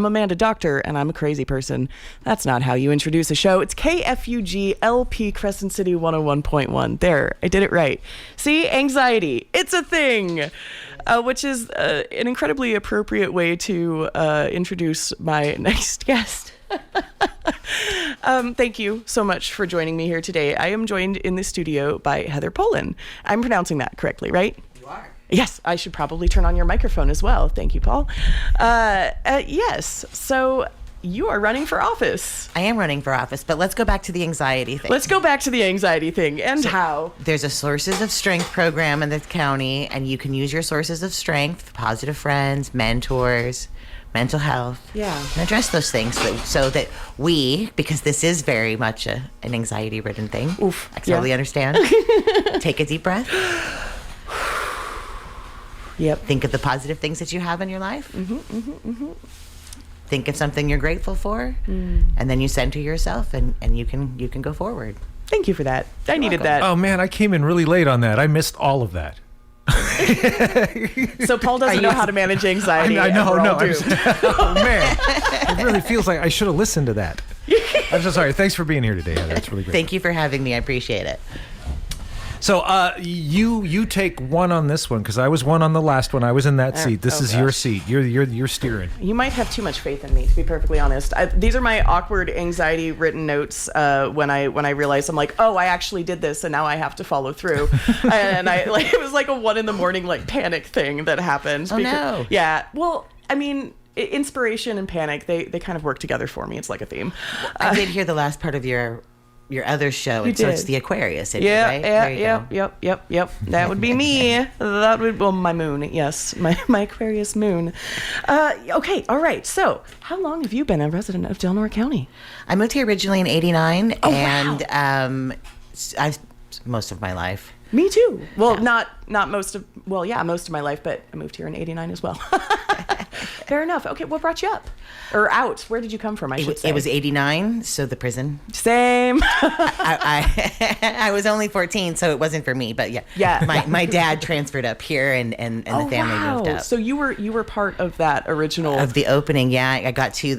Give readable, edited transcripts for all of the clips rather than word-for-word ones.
I'm Amanda Doctor, and I'm a crazy person. That's not how you introduce a show. It's KFUG LP Crescent City 101.1. There, I did it right. See, anxiety, it's a thing, which is an incredibly appropriate way to introduce my next guest. Thank you so much for joining me here today. I am joined in the studio by Heather Polen. I'm pronouncing that correctly, right? You are. Yes, I should probably turn on your microphone as well. Thank you, Paul. Yes, so you are running for office. I am running for office, but let's go back to the anxiety thing. Let's go back to the anxiety thing and how. There's a Sources of Strength program in the county, and you can use your sources of strength, positive friends, mentors, mental health, and address those things so that we, because this is very much an anxiety-ridden thing. Oof. I totally understand. Take a deep breath. Yep. Think of the positive things that you have in your life. Think of something you're grateful for, and then you center yourself, and you can go forward. Thank you for that. I needed that. Oh man, I came in really late on that. I missed all of that. So Paul doesn't know how to manage anxiety. I know. Oh man, it really feels like I should have listened to that. I'm so sorry. Thanks for being here today, Heather. That's really great. Thank you for having me. I appreciate it. So you take one on this one because I was one on the last one. I was in that seat. This is your seat. You're steering. You might have too much faith in me, to be perfectly honest. These are my awkward anxiety written notes when I realized I'm like, oh, I actually did this and now I have to follow through. And it was like a 1 a.m. panic thing that happened. No. Yeah. Well, I mean, inspiration and panic, they kind of work together for me. It's like a theme. I did hear the last part of your other show, and so it's the Aquarius, right? Yep. That would be me. My moon. Yes, my Aquarius moon. Okay, all right. So, how long have you been a resident of Delaware County? I moved here originally in '89, and wow. Most of my life. Me too. Well, not most of. Well, yeah, most of my life, but I moved here in '89 as well. Fair enough. Okay, what brought you up? Or out? Where did you come from, I should say? It was 89, so the prison. Same. I was only 14, so it wasn't for me, but yeah. My dad transferred up here, and the family moved up. So you were part of that original... Of the opening, yeah.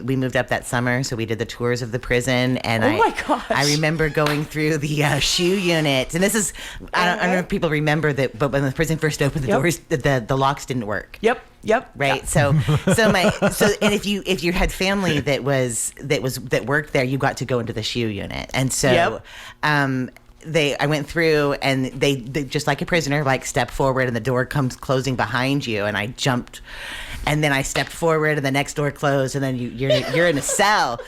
We moved up that summer, so we did the tours of the prison, and my gosh. I remember going through the shoe unit, and this is... I don't know if people remember that, but when the prison first opened, the doors, the locks didn't work. Yep. Right. Yep. And if you had family that worked there, you got to go into the shoe unit. And so I went through, and they just like a prisoner, like step forward and the door comes closing behind you, and I jumped, and then I stepped forward and the next door closed, and then you're in a cell,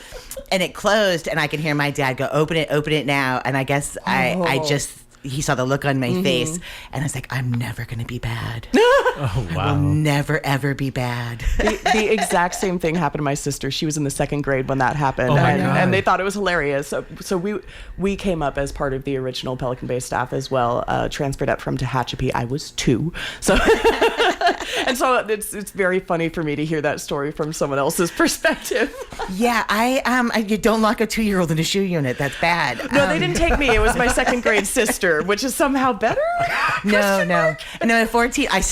and it closed, and I can hear my dad go, open it now. And I guess he saw the look on my face, and I was like, I'm never going to be bad. Oh, wow. I will never, ever be bad. The exact same thing happened to my sister. She was in the 2nd grade when that happened, and they thought it was hilarious. So we came up as part of the original Pelican Bay staff as well, transferred up from Tehachapi. I was 2. So... And so it's very funny for me to hear that story from someone else's perspective. Yeah, you don't lock a 2-year-old in a shoe unit. That's bad. No, they didn't take me. It was my 2nd grade sister, which is somehow better. No. At 14, I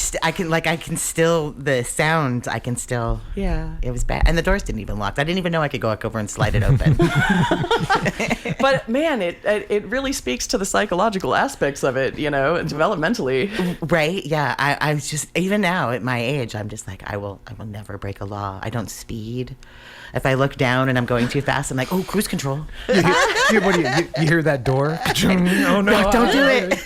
can still the sound. I can still. Yeah. It was bad, and the doors didn't even lock. I didn't even know I could go over and slide it open. But man, it really speaks to the psychological aspects of it, developmentally. Right? Yeah. I was just, even now at my age, I'm just like, I will never break a law. I don't speed. If I look down and I'm going too fast, I'm like, oh, cruise control. You hear that door? Oh no! Don't do it.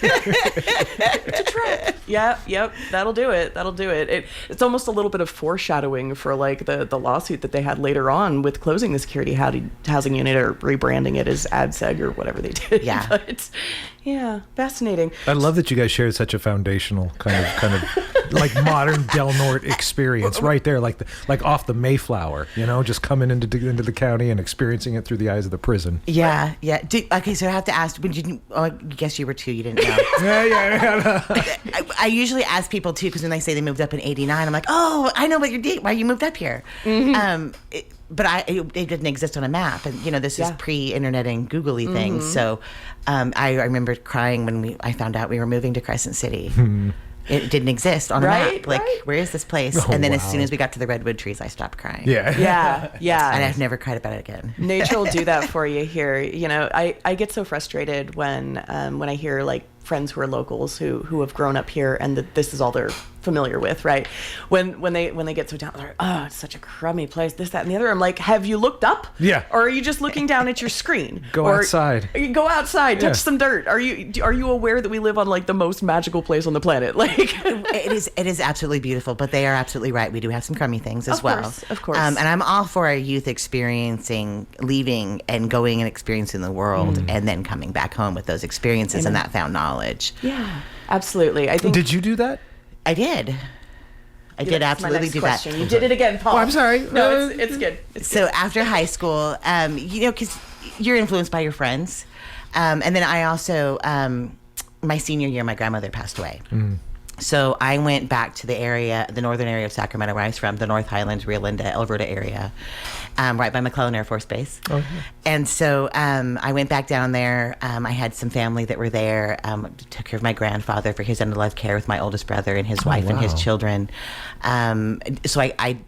It's a trap. Yep. That'll do it. It's almost a little bit of foreshadowing for like the lawsuit that they had later on with closing the security housing unit or rebranding it as ADSEG or whatever they did. Yeah. But yeah, fascinating. I love that you guys shared such a foundational kind of like modern Del Norte experience right there, like off the Mayflower, just coming into the county and experiencing it through the eyes of the prison. Yeah. Okay, so I have to ask. I guess you were 2. You didn't know. Yeah. I usually ask people too, because when they say they moved up in '89, I'm like, oh, I know why you moved up here. But it didn't exist on a map, and this is pre-internet and googly things. So I remember crying when I found out we were moving to Crescent City. It didn't exist on a Right, map. Like, right. where is this place? Oh, And then wow. as soon as we got to the redwood trees, I stopped crying. Yeah. Yeah. And I've never cried about it again. Nature will do that for you here. You know, I get so frustrated when I hear like friends who are locals who have grown up here and that this is all they're familiar with, right? When they get so down, they're like, oh, it's such a crummy place, this, that, and the other. I'm like, have you looked up? Yeah. Or are you just looking down at your screen? Go outside. Go outside, Yeah. touch some dirt. Are you aware that we live on like the most magical place on the planet? Like, It is absolutely beautiful, but they are absolutely right. We do have some crummy things as well. Of course. And I'm all for our youth leaving and going and experiencing the world and then coming back home with those experiences and that found knowledge. yeah, absolutely. I think Did you do that? I did. I did that's my absolutely next do question. that. You did it again, Paul. Oh, I'm sorry. No, it's good. It's So after high school, because you're influenced by your friends. And then I also, my senior year, my grandmother passed away. So I went back to the northern area of Sacramento where I was from, the North Highlands, Rio Linda, Alberta area, right by McClellan Air Force Base. Okay. And so I went back down there. I had some family that were there. Took care of my grandfather for his end-of-life care with my oldest brother and his wife and his wow. children. So I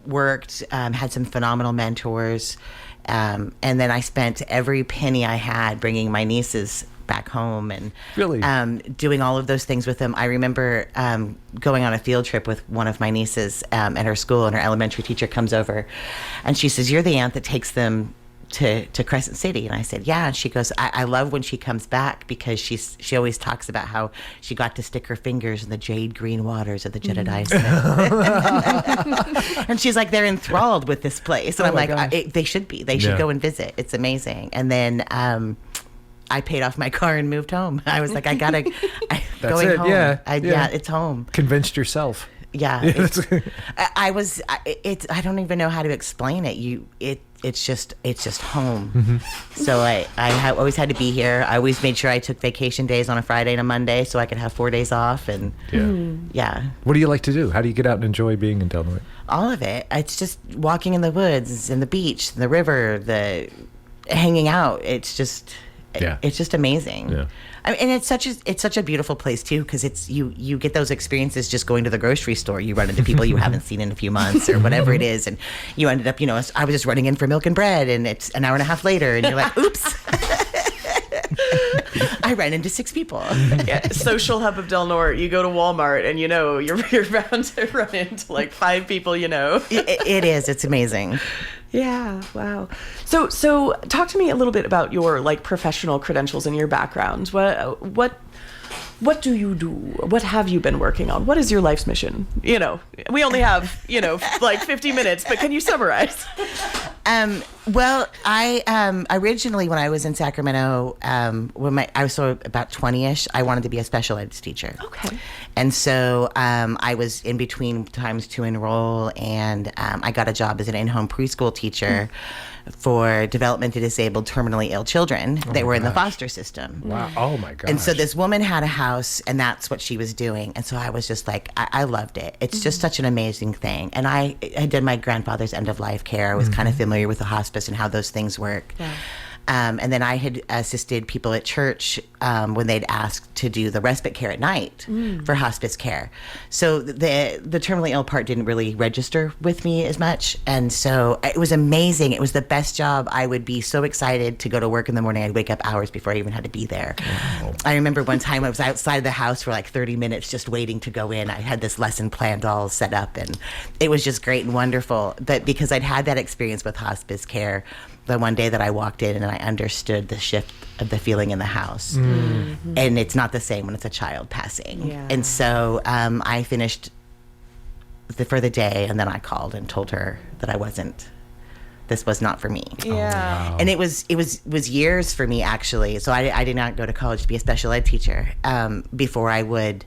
worked, had some phenomenal mentors. And then I spent every penny I had bringing my nieces back home and Really? doing all of those things with them. I remember going on a field trip with one of my nieces at her school, and her elementary teacher comes over and she says, "You're the aunt that takes them to Crescent City." And I said, "Yeah." And she goes, I love when she comes back because she always talks about how she got to stick her fingers in the jade green waters of the Jedediah. And she's like, they're enthralled with this place. And Oh I'm my like, gosh. they should be. They should Yeah. go and visit. It's amazing. And then I paid off my car and moved home. I was like, That's going it, home. yeah, Yeah, yeah. it's home. Convinced yourself. Yeah. Yeah, It's, that's- I don't even know how to explain it. It's just home. So I always had to be here. I always made sure I took vacation days on a Friday and a Monday so I could have 4 days off. And yeah, What do you like to do? How do you get out and enjoy being in Del Norte? all of it. It's just walking in the woods and the beach, the river, the hanging out. It's just, Yeah. it's just amazing. Yeah. I mean, and it's such a beautiful place too, because it's you get those experiences just going to the grocery store. You run into people you haven't seen in a few months or whatever it is, and you ended up, I was just running in for milk and bread, and it's an hour and a half later, and you're like, oops. I ran into 6 people. yeah, social hub of Del Norte. You go to Walmart and you're bound to run into like 5 people. It is. It's amazing. Yeah. Wow. So talk to me a little bit about your like professional credentials and your background. What do you do? What have you been working on? What is your life's mission? We only have, like 50 minutes, but can you summarize? Well, I originally, when I was in Sacramento, I was about 20-ish, I wanted to be a special ed teacher. Okay. And so I was in between times to enroll, and I got a job as an in-home preschool teacher for developmentally disabled, terminally ill children that were in the foster system. Wow. Oh my gosh. And so this woman had a house, and that's what she was doing. And so I was just like, I loved it. It's just such an amazing thing. And I did my grandfather's end-of-life care. I was kind of familiar with the hospice and how those things work. Yeah. And then I had assisted people at church when they'd asked to do the respite care at night for hospice care. So the terminally ill part didn't really register with me as much. And so it was amazing. It was the best job. I would be so excited to go to work in the morning. I'd wake up hours before I even had to be there. Wow. I remember one time I was outside the house for like 30 minutes just waiting to go in. I had this lesson planned all set up, and it was just great and wonderful. But because I'd had that experience with hospice care, the one day that I walked in and I understood the shift of the feeling in the house. Mm-hmm. And it's not the same when it's a child passing. Yeah. And so I finished for the day, and then I called and told her that this was not for me. Yeah. Wow. And it was years for me, actually. So I did not go to college to be a special ed teacher before I would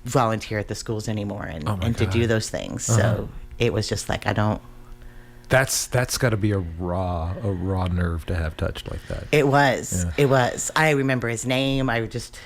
volunteer at the schools anymore and to do those things. So it was just like, That's got to be a raw nerve to have touched like that. It was. Yeah. It was. I remember his name. I would just.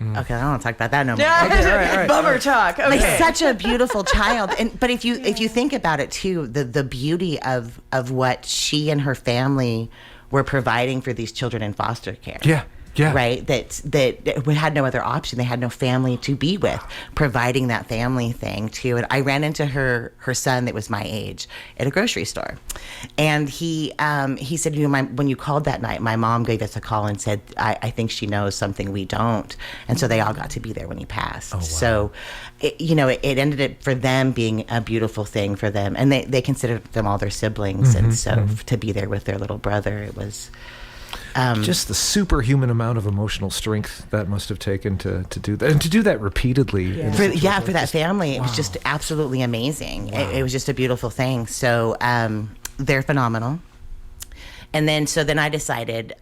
Okay, I don't want to talk about that no more. Yeah. Okay, all right. Bummer talk. Okay. Like such a beautiful child, but if you think about it too, the beauty of what she and her family were providing for these children in foster care. Yeah. right? That we had no other option. They had no family to be with, providing that family thing too. And I ran into her son that was my age at a grocery store, and he said, when you called that night, my mom gave us a call and said, I think she knows something we don't. And so they all got to be there when he passed. Oh, wow. So, it ended up for them being a beautiful thing for them, and they considered them all their siblings, and so to be there with their little brother, it was. Just the superhuman amount of emotional strength that must have taken to do that, and to do that repeatedly. Yeah. For that family, it was just absolutely amazing. Wow. It was just a beautiful thing. So they're phenomenal. And then I decided.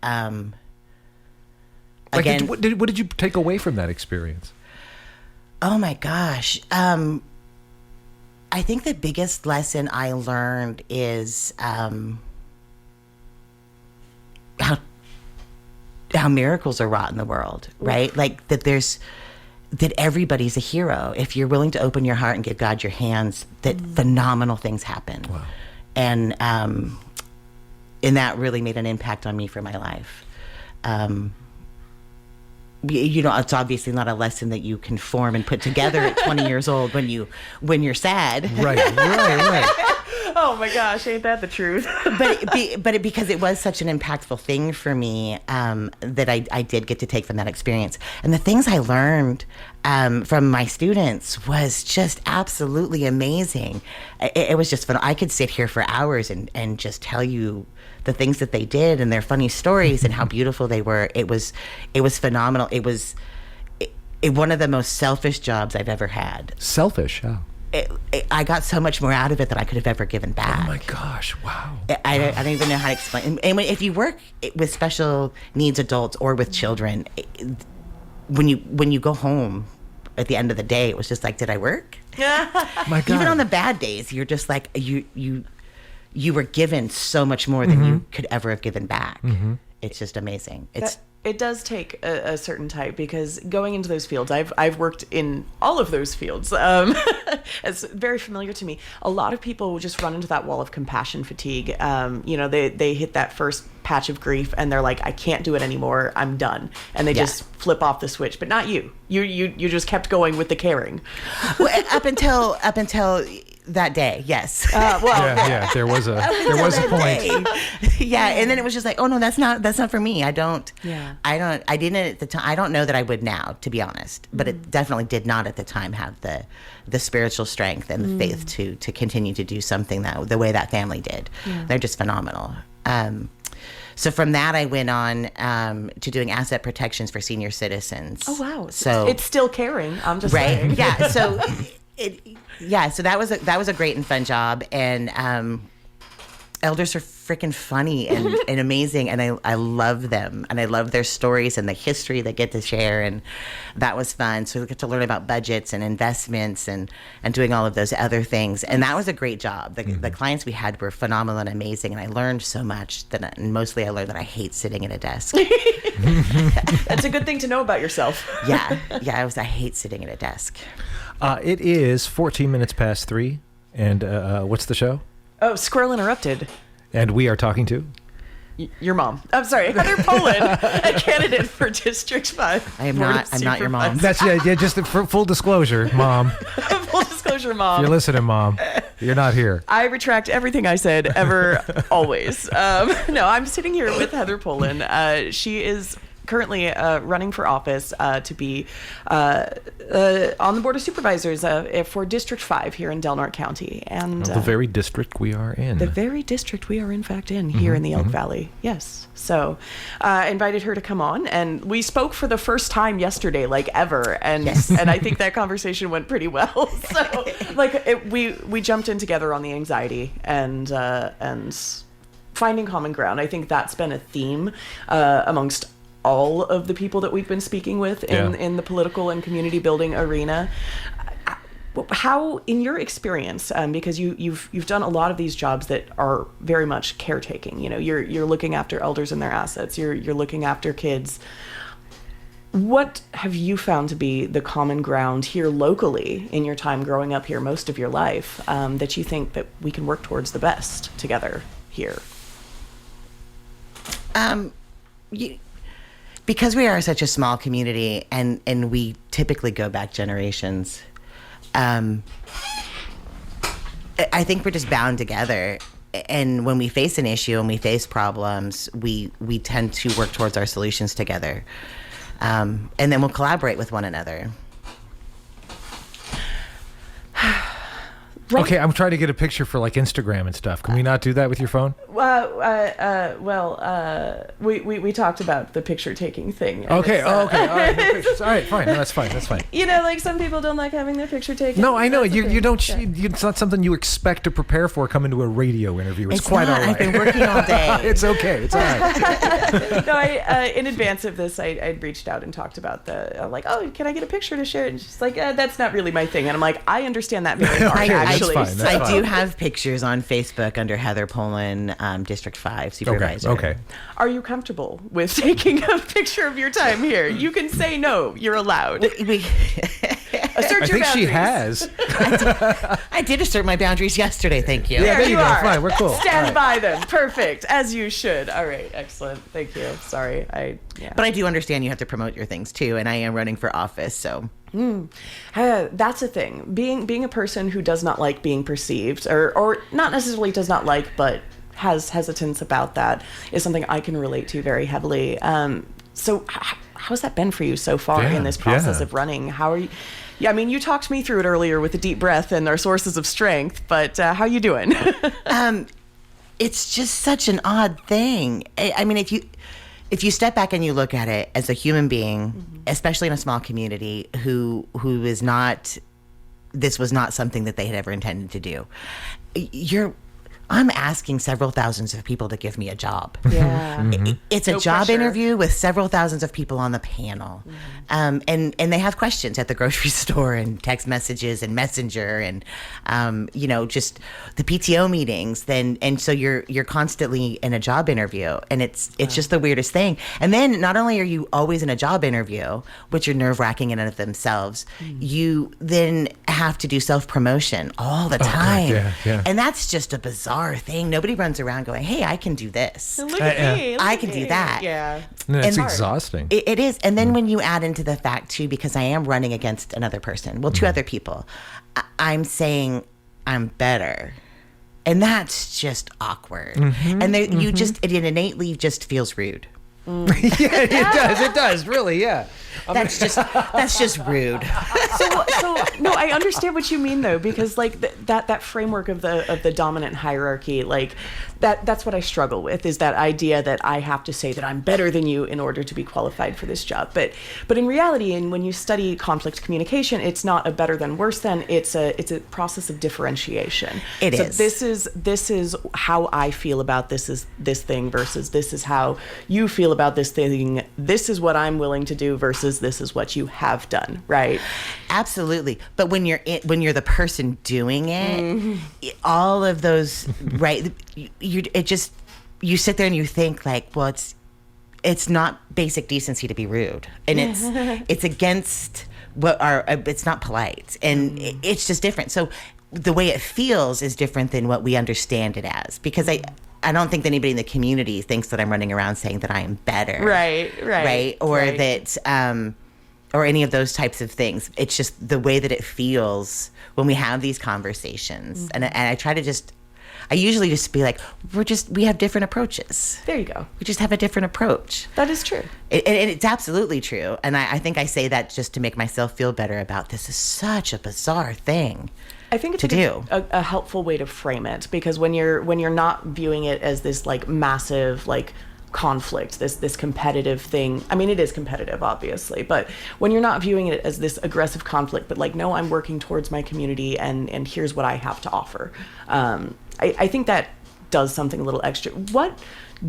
Again, what did you take away from that experience? Oh my gosh. I think the biggest lesson I learned is how miracles are wrought in the world, right? Like that everybody's a hero. If you're willing to open your heart and give God your hands, that phenomenal things happen. Wow. And that really made an impact on me for my life. It's obviously not a lesson that you can form and put together at 20 years old when you're sad. Right. Oh my gosh, ain't that the truth? but because it was such an impactful thing for me, that I did get to take from that experience. And the things I learned from my students was just absolutely amazing. It was just fun. I could sit here for hours and just tell you the things that they did and their funny stories and how beautiful they were. It was phenomenal. It was one of the most selfish jobs I've ever had. Selfish, oh. I got so much more out of it than I could have ever given back. Oh my gosh! Wow. I don't even know how to explain. And if you work with special needs adults or with children, when you go home at the end of the day, it was just like, did I work? My God. Even on the bad days, you're just like you were given so much more than you could ever have given back. It's just amazing. It does take a certain type, because going into those fields, I've worked in all of those fields. It's very familiar to me. A lot of people will just run into that wall of compassion fatigue. They hit that first patch of grief and they're like, I can't do it anymore. I'm done. And they just flip off the switch. But not you. You just kept going with the caring. Well, up until that day, yes. There was a point. Yeah, and then it was just like, oh no, that's not for me. I didn't at the time. I don't know that I would now, to be honest, but it definitely did not at the time have the spiritual strength and the faith to continue to do something the way that family did. Yeah. They're just phenomenal. So from that, I went on to doing asset protections for senior citizens. Oh wow! So it's still caring. I'm just right. saying. Yeah. So so that was a great and fun job, and elders are freaking funny and amazing, and I love them, and I love their stories and the history they get to share, and that was fun. So we get to learn about budgets and investments and doing all of those other things, and that was a great job. The clients we had were phenomenal and amazing, and I learned so much and mostly I learned that I hate sitting at a desk. That's a good thing to know about yourself. I hate sitting at a desk. It is 14 minutes past 3, and what's the show? Oh, Squirrel Interrupted. And we are talking to? Your mom. I'm sorry, Heather Polen, a candidate for District 5. I'm not your mom. That's just for full disclosure, Mom. Full disclosure, Mom. If you're listening, Mom. You're not here. I retract everything I said ever, always. No, I'm sitting here with Heather Polen. She is currently running for office to be on the Board of Supervisors for District 5 here in Del Norte County. And the very district we are in. The very district we are, in fact, in here in the Elk Valley. Yes. So I invited her to come on, and we spoke for the first time yesterday, like ever. And and I think that conversation went pretty well. So we jumped in together on the anxiety and finding common ground. I think that's been a theme amongst all of the people that we've been speaking with in the political and community building arena. How, in your experience, because you've done a lot of these jobs that are very much caretaking. You're looking after elders and their assets. You're looking after kids. What have you found to be the common ground here locally in your time growing up here, most of your life, that you think that we can work towards the best together here? because we are such a small community and we typically go back generations, I think we're just bound together. And when we face an issue and we face problems, we tend to work towards our solutions together. And then we'll collaborate with one another. Right. Okay, I'm trying to get a picture for like Instagram and stuff. Can we not do that with your phone? We talked about the picture taking thing. Okay. Okay. All right. No pictures. All right. Fine. No, that's fine. That's fine. You know, like some people don't like having their picture taken. No, I know. You don't. Yeah. It's not something you expect to prepare for coming to a radio interview. It's quite not. all right. I've been working all day. It's okay. It's all right. No, in advance of this, I'd reached out and talked about like, oh, can I get a picture to share? And she's like, that's not really my thing. And I'm like, I understand that very hard. That's Actually, fine. That's I fine. do have pictures on Facebook under Heather Polen, District 5 Supervisor. Okay. Are you comfortable with taking a picture of your time here? You can say no. You're allowed. Assert I your think she boundaries. has. I did assert my boundaries yesterday, thank you. Yeah, there you go. are. Fine, we're cool. Stand All right. by them. Perfect. As you should. All right. Excellent. Thank you. Sorry. But I do understand you have to promote your things too, and I am running for office, so. That's a thing. Being a person who does not like being perceived, or not necessarily does not like, but has hesitance about that, is something I can relate to very heavily. So how's that been for you so far in this process of running? How are you? Yeah, I mean, you talked me through it earlier with the deep breath and our sources of strength, but how are you doing? It's just such an odd thing. I mean, if you step back and you look at it as a human being, especially in a small community who is not, this was not something that they had ever intended to do. I'm asking several thousands of people to give me a job. Yeah. It's a No job pressure. interview with several thousands of people on the panel. And they have questions at the grocery store and text messages and messenger and, just the PTO meetings. And so you're constantly in a job interview, and it's just the weirdest thing. And then not only are you always in a job interview, which are nerve-wracking in and of themselves, you then have to do self-promotion all the time. yeah. And that's just a bizarre thing. Nobody runs around going, hey, I can do this. Look at me. Look I at can do me. that. Yeah. No, it's And- exhausting. It is. And then when you add into the fact, too, because I am running against another person, well, two other people, I'm saying I'm better. And that's just awkward. And it innately just feels rude. Yeah, it does. It does. Really, yeah. That's just rude. So no, I understand what you mean though, because like that framework of the dominant hierarchy, like that's what I struggle with, is that idea that I have to say that I'm better than you in order to be qualified for this job. But in reality, and when you study conflict communication, it's not a better than worse than, it's a process of differentiation. It so is. This is how I feel about this thing versus this is how you feel about this thing. This is what I'm willing to do versus this is what you have done, right? Absolutely. But when you're the person doing it, all of those, right, you sit there and you think like, well, it's not basic decency to be rude, and it's against it's not polite, and it's just different. So the way it feels is different than what we understand it as, because I don't think that anybody in the community thinks that I'm running around saying that I am better. Right. Or that, or any of those types of things. It's just the way that it feels when we have these conversations. And I usually just be like, we have different approaches. There you go. We just have a different approach. That is true. It's absolutely true. And I think I say that just to make myself feel better about this. Is such a bizarre thing. I think it's a helpful way to frame it, because when you're not viewing it as this like massive like conflict, this competitive thing. I mean, it is competitive, obviously, but when you're not viewing it as this aggressive conflict, but like, no, I'm working towards my community, and here's what I have to offer. I think that does something a little extra. What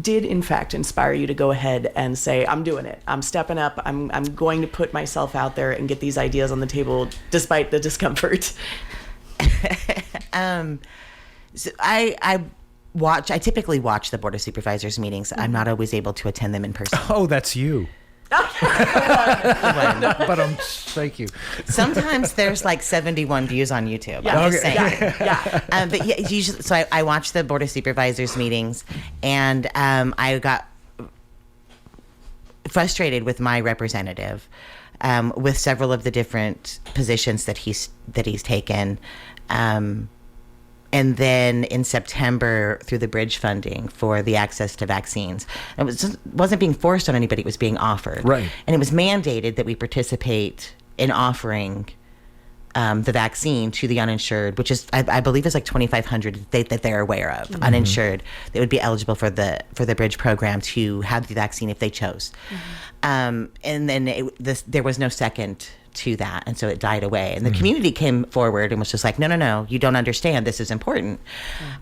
did in fact inspire you to go ahead and say, I'm doing it, I'm stepping up, I'm going to put myself out there and get these ideas on the table despite the discomfort? So I typically watch the Board of Supervisors meetings. I'm not always able to attend them in person. Oh, that's you. But thank you. Sometimes there's like 71 views on YouTube. Yeah. I'm just Okay. saying. Yeah. But yeah, usually, so I watch the Board of Supervisors meetings, and I got frustrated with my representative, with several of the different positions that he's taken. And then in September, through the bridge funding for the access to vaccines, it wasn't being forced on anybody; it was being offered. Right. And it was mandated that we participate in offering the vaccine to the uninsured, which is, I believe, is like 2,500 that they're aware of, uninsured, that would be eligible for the bridge program to have the vaccine if they chose. And then there was no second to that, and so it died away. And the community came forward and was just like, no, you don't understand. This is important.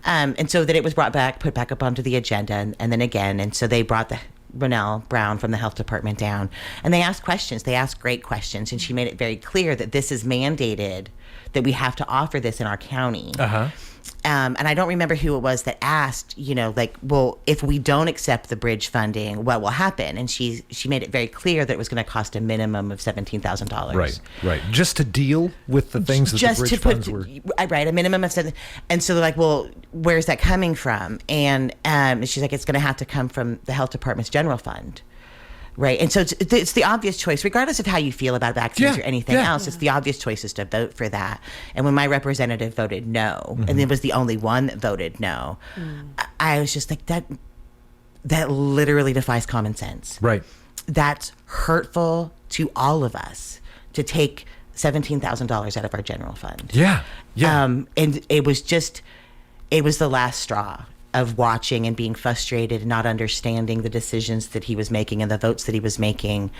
And so that it was put back up onto the agenda, and then again. And so they brought the Ronelle Brown from the health department down, and they asked questions. They asked great questions, and she made it very clear that this is mandated, that we have to offer this in our county. And I don't remember who it was that asked, well, if we don't accept the bridge funding, what will happen? And she made it very clear that it was going to cost a minimum of $17,000. Right. Just to deal with the things that the bridge funds were. Right, a minimum of $7,000. And so they're like, well, where's that coming from? And she's like, it's going to have to come from the health department's general fund. Right. And so it's the obvious choice, regardless of how you feel about vaccines or anything else. It's the obvious choice is to vote for that. And when my representative voted no, and it was the only one that voted no, I was just like, that literally defies common sense. Right. That's hurtful to all of us to take $17,000 out of our general fund. Yeah. And it was the last straw of watching and being frustrated and not understanding the decisions that he was making and the votes that he was making.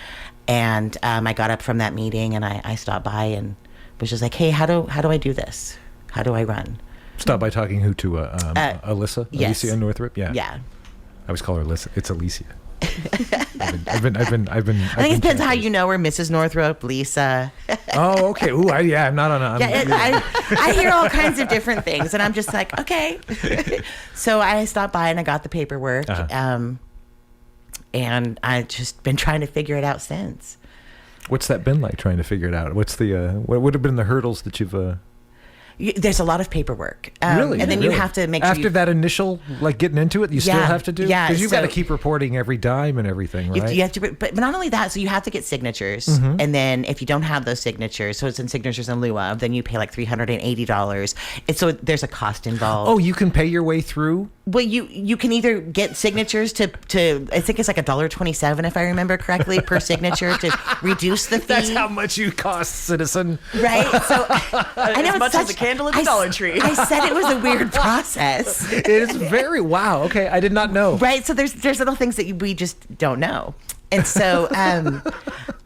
And I got up from that meeting and I stopped by and was just like, hey, how do I do this? How do I run? Stop by talking who to Alyssa? Yes. Alicia Northrop? Yeah. Yeah. I always call her Alyssa. It's Alicia. I think it depends how you know her, Mrs. Northrop, Lisa. Oh, okay. Ooh, I'm not on a... I hear all kinds of different things, and I'm just like, okay. So I stopped by and I got the paperwork, and I've just been trying to figure it out since. What's that been like, trying to figure it out? What's the what would have been the hurdles that you've... There's a lot of paperwork. Really? And then you have to make sure... After that initial, getting into it, you still have to do? Yeah. Because you've got to keep reporting every dime and everything, right? You have to, but not only that, so you have to get signatures. And then if you don't have those signatures, so it's in signatures in lieu of, then you pay like $380. So there's a cost involved. Oh, you can pay your way through? Well, you can either get signatures to I think it's like $1.27, if I remember correctly, per signature to reduce the fee. That's how much you cost, citizen. Right? So I know as much as a candle at the Dollar Tree. I said it was a weird process. It is very, wow. Okay, I did not know. Right? So there's little things that we just don't know. And so,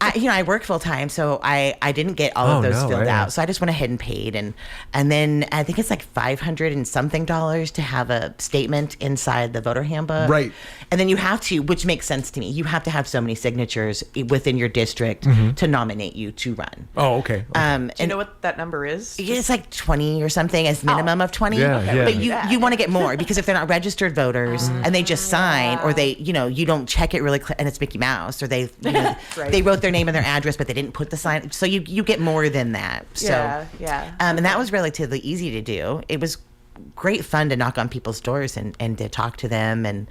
I work full time, so I didn't get all of those filled out. So I just went ahead and paid, and then I think it's like $500 and something to have a statement inside the voter handbook. Right. And then you have to, which makes sense to me, you have to have so many signatures within your district to nominate you to run. Oh, okay. Do you know what that number is? It's like 20 or something, as minimum of 20. Yeah. But you want to get more, because if they're not registered voters and they just sign, or they, you don't check it really and it's Mickey Mouse, or they they wrote their name and their address but they didn't put the sign, so you get more than that. So and that was relatively easy to do. It was great fun to knock on people's doors and to talk to them, and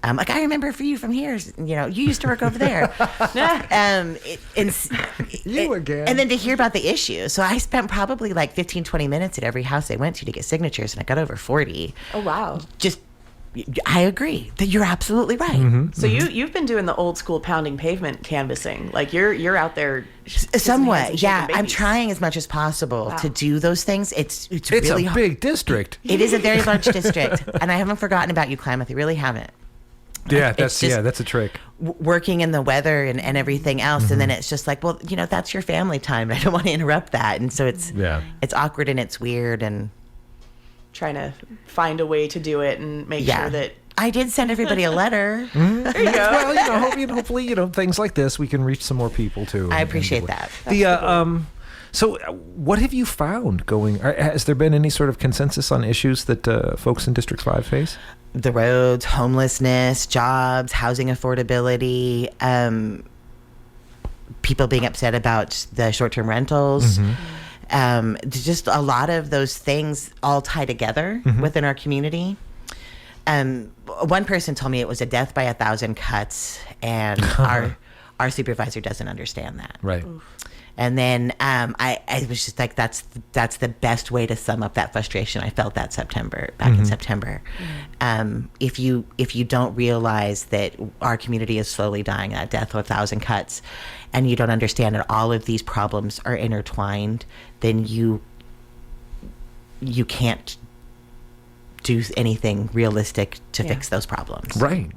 like, I remember for you from here, you used to work over there. You again. And then to hear about the issue. So I spent probably like 15-20 minutes at every house I went to get signatures, and I got over 40. Oh wow. I agree that you're absolutely right. So you've been doing the old school pounding pavement canvassing. Like you're out there somewhat. Yeah, I'm trying as much as possible to do those things. It's really a big district. It is a very large district, and I haven't forgotten about you, Klamath. I really haven't. Yeah, that's a trick. Working in the weather and everything else, and then it's just like, well, that's your family time. I don't want to interrupt that, and so it's awkward and it's weird, and trying to find a way to do it and make sure that I did send everybody a letter. There you go. Well, hopefully, things like this, we can reach some more people too. I appreciate that. So what have you found going? Has there been any sort of consensus on issues that folks in District 5 face? The roads, homelessness, jobs, housing affordability, people being upset about the short-term rentals. Just a lot of those things all tie together within our community. One person told me it was a death by 1,000 cuts, and Our supervisor doesn't understand that. Right. And then I was just like, that's the best way to sum up that frustration I felt that September, back in September. If you don't realize that our community is slowly dying a death of 1,000 cuts, and you don't understand that all of these problems are intertwined, then you can't do anything realistic to fix those problems. Right.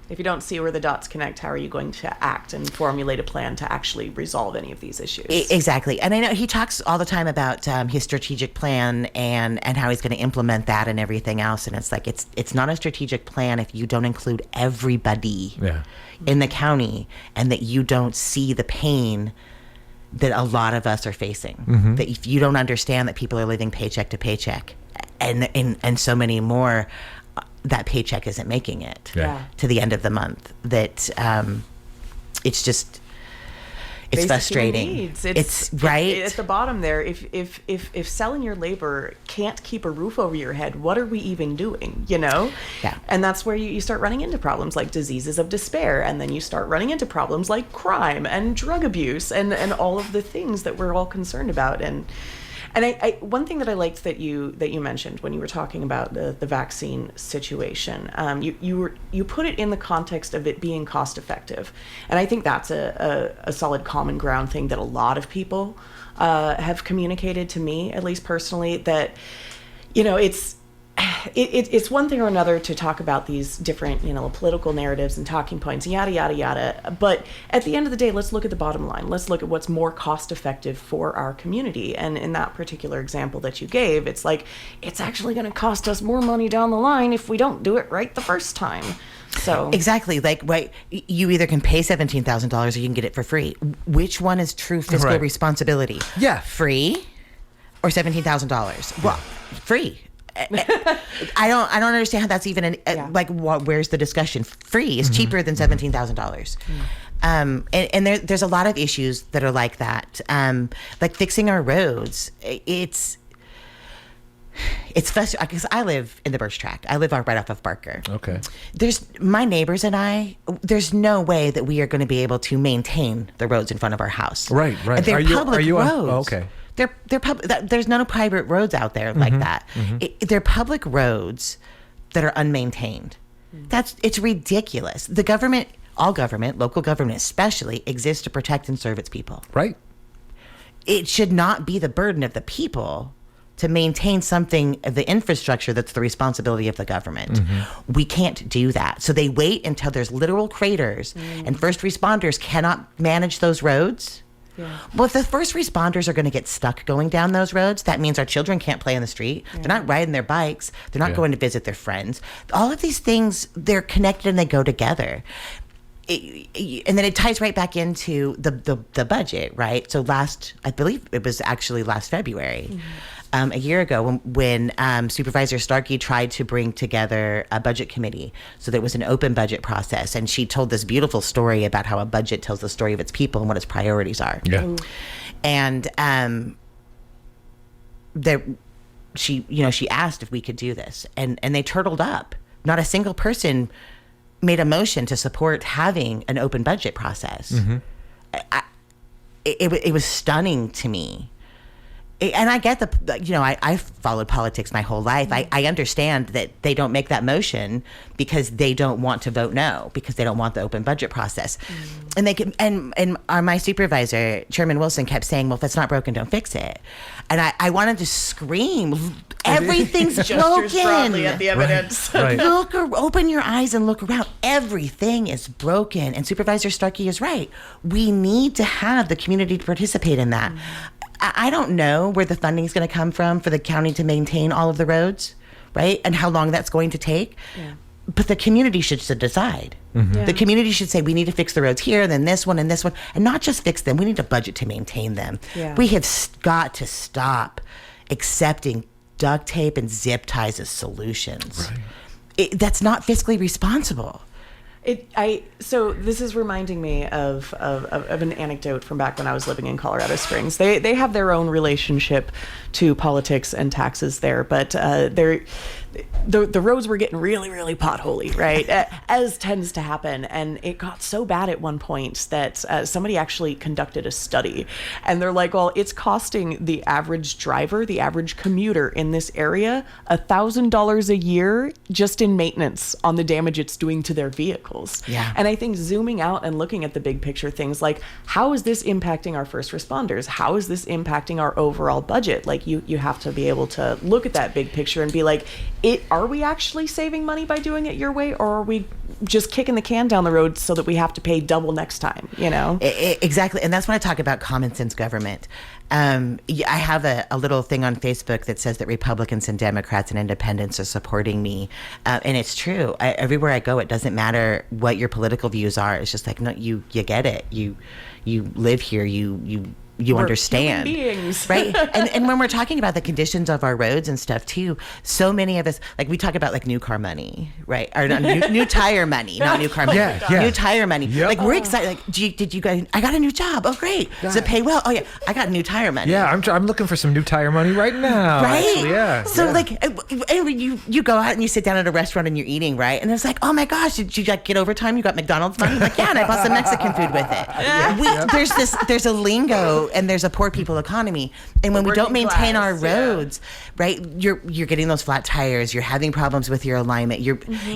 If you don't see where the dots connect, how are you going to act and formulate a plan to actually resolve any of these issues? Exactly. And I know he talks all the time about his strategic plan and how he's going to implement that and everything else. And it's like, it's not a strategic plan if you don't include everybody in the county, and that you don't see the pain that a lot of us are facing. That if you don't understand that people are living paycheck to paycheck, and so many more, that paycheck isn't making it to the end of the month. That it's just, it's Basic frustrating. Needs. It's right at the bottom there. If selling your labor can't keep a roof over your head, what are we even doing? Yeah. And that's where you start running into problems like diseases of despair, and then you start running into problems like crime and drug abuse and all of the things that we're all concerned about. And I one thing that I liked that you mentioned when you were talking about the vaccine situation, you put it in the context of it being cost effective, and I think that's a solid common ground thing that a lot of people have communicated to me, at least personally, that it's one thing or another to talk about these different, political narratives and talking points, yada, yada, yada. But at the end of the day, let's look at the bottom line. Let's look at what's more cost effective for our community. And in that particular example that you gave, it's like, it's actually going to cost us more money down the line if we don't do it right the first time. So exactly, like, right, you either can pay $17,000 or you can get it for free. Which one is true fiscal responsibility? Yeah. Free or $17,000? Well, free. I don't understand how that's even where's the discussion? Free is cheaper than $17,000. And there's a lot of issues that are like that. Like fixing our roads. It's frustrating because I live in the Birch Tract. I live right off of Barker. Okay. There's my neighbors and I. There's no way that we are going to be able to maintain the roads in front of our house. Right. They're public roads. Okay. They're public. There's no private roads out there like that. They're public roads that are unmaintained. It's ridiculous. The government, all government, local government especially, exists to protect and serve its people. Right. It should not be the burden of the people to maintain something, the infrastructure that's the responsibility of the government. We can't do that. So they wait until there's literal craters and first responders cannot manage those roads. Yeah. Well, if the first responders are going to get stuck going down those roads, that means our children can't play in the street. They're not riding their bikes. They're not going to visit their friends. All of these things, they're connected and they go together. And then it ties right back into the budget, right? So I believe it was actually last February, a year ago, when Supervisor Starkey tried to bring together a budget committee. So there was an open budget process, and she told this beautiful story about how a budget tells the story of its people and what its priorities are. Yeah. And she asked if we could do this, and they turtled up. Not a single person made a motion to support having an open budget process. It was stunning to me. And I get I've followed politics my whole life. I understand that they don't make that motion because they don't want to vote no, because they don't want the open budget process. And they can, and my supervisor, Chairman Wilson, kept saying, well, if it's not broken, don't fix it. And I wanted to scream, everything's broken. Broadly at the evidence. Right. Open your eyes and look around. Everything is broken. And Supervisor Starkey is right. We need to have the community to participate in that. I don't know where the funding is going to come from for the county to maintain all of the roads, right? And how long that's going to take. Yeah. But the community should decide. Yeah. The community should say, we need to fix the roads here, and then this one, and not just fix them. We need a budget to maintain them. Yeah. We have got to stop accepting duct tape and zip ties as solutions. Right. That's not fiscally responsible. So this is reminding me of an anecdote from back when I was living in Colorado Springs. They have their own relationship to politics and taxes there, but the roads were getting really, really potholy, right? As tends to happen. And it got so bad at one point that somebody actually conducted a study. And they're like, well, it's costing the average driver, the average commuter in this area, $1,000 a year just in maintenance on the damage it's doing to their vehicles. Yeah. And I think zooming out and looking at the big picture things like, how is this impacting our first responders? How is this impacting our overall budget? Like you have to be able to look at that big picture and be like, are we actually saving money by doing it your way, or are we just kicking the can down the road so that we have to pay double next time, you know? Exactly. And that's when I talk about common sense government. I have a little thing on Facebook that says that Republicans and Democrats and independents are supporting me. And it's true. Everywhere I go, it doesn't matter what your political views are. It's just like, no, you get it. You live here. You We're understand, human beings. right? And when we're talking about the conditions of our roads and stuff too, so many of us, like we talk about like new car money, right? Or not, new tire money, not new car money. Yeah. New tire money. Yep. Like we're excited. Like, did you guys? I got a new job. Oh, great. Does it pay well? Oh yeah, I got new tire money. Yeah, I'm looking for some new tire money right now. Right? Actually, yeah. So yeah. like, and you go out and you sit down at a restaurant and you're eating, right? And it's like, oh my gosh, did you like get overtime? You got McDonald's money? Like, yeah, and I bought some Mexican food with it. There's a lingo and there's a poor people economy, and when we don't maintain our roads, right, you're getting those flat tires, you're having problems with your alignment,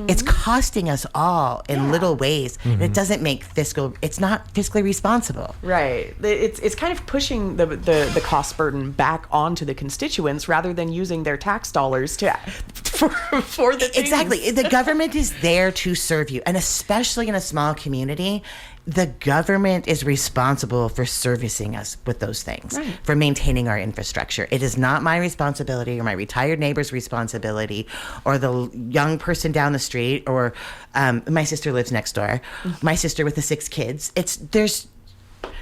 it's costing us all in little ways, and it doesn't make it's not fiscally responsible, right? It's kind of pushing the cost burden back onto the constituents rather than using their tax dollars for the things. Exactly. The government is there to serve you, and especially in a small community, the government is responsible for servicing us with those things, right, for maintaining our infrastructure. It is not my responsibility or my retired neighbor's responsibility or the young person down the street or my sister lives next door, my sister with the 6 kids.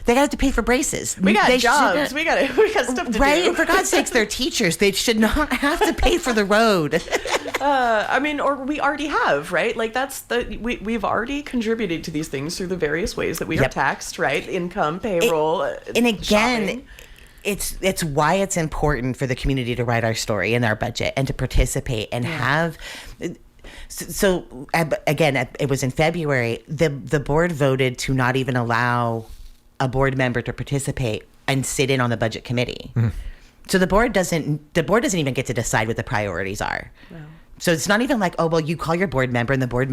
They got to pay for braces. We got jobs. We got stuff to do. Right? For God's sakes, they're teachers. They should not have to pay for the road. Or we already have, right? Like we've already contributed to these things through the various ways that we are taxed, right? Income, payroll, and again, shopping. It's why it's important for the community to write our story in our budget and to participate and have. So again, it was in February. The board voted to not even allow a board member to participate and sit in on the budget committee. So the board doesn't even get to decide what the priorities are. Wow. So it's not even like, oh, well, you call your board member and the board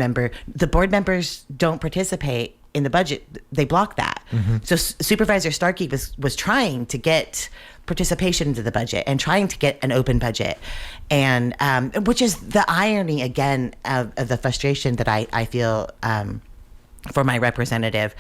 members don't participate in the budget. They block that. So Supervisor Starkey was trying to get participation into the budget and trying to get an open budget. And which is the irony, again, of the frustration that I feel for my representative.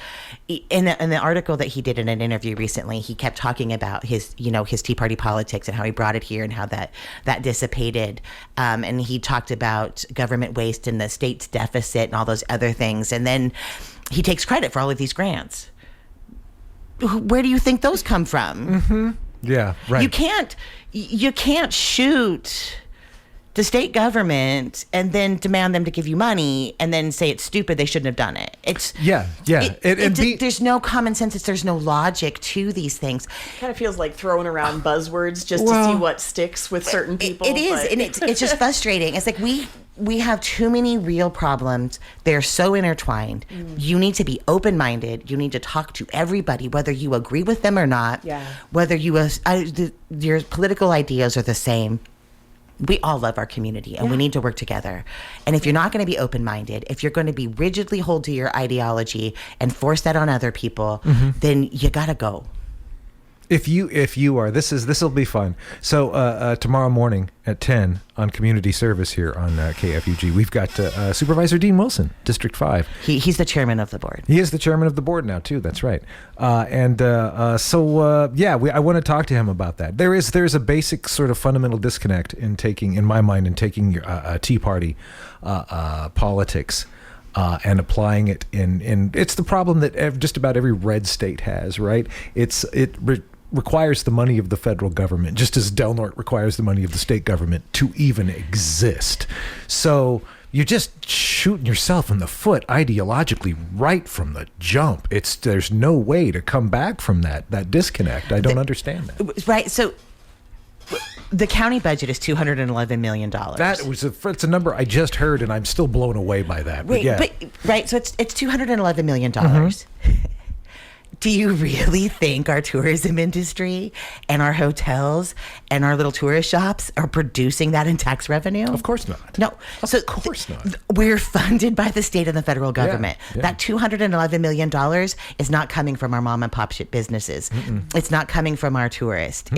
In the article that he did in an interview recently, he kept talking about his Tea Party politics and how he brought it here and how that dissipated. And he talked about government waste and the state's deficit and all those other things. And then he takes credit for all of these grants. Where do you think those come from? Yeah, right. You can't shoot the state government and then demand them to give you money and then say it's stupid, they shouldn't have done it. There's no common sense. There's no logic to these things. It kind of feels like throwing around buzzwords just to see what sticks with certain people. It is, and it's just frustrating. It's like we have too many real problems. They're so intertwined. You need to be open-minded. You need to talk to everybody, whether you agree with them or not, whether your political ideas are the same. We all love our community and we need to work together. And if you're not going to be open-minded, if you're going to be rigidly hold to your ideology and force that on other people, then you got to go. If you are, this will be fun. So tomorrow morning at 10 on community service here on KFUG, we've got Supervisor Dean Wilson, District 5. He's the chairman of the board. He is the chairman of the board now too. That's right. I want to talk to him about that. There's a basic sort of fundamental disconnect in my mind in taking your Tea Party politics. And applying it in it's the problem that just about every red state has, right? It requires the money of the federal government, just as Del Norte requires the money of the state government to even exist. So you're just shooting yourself in the foot ideologically right from the jump. There's no way to come back from that disconnect. I don't understand that. Right. So The county budget is $211 million. It's a number I just heard, and I'm still blown away by that. Wait, so it's $211 million. Do you really think our tourism industry and our hotels and our little tourist shops are producing that in tax revenue? Of course not. No. Of course not. We're funded by the state and the federal government. Yeah. That $211 million is not coming from our mom and pop businesses. It's not coming from our tourists.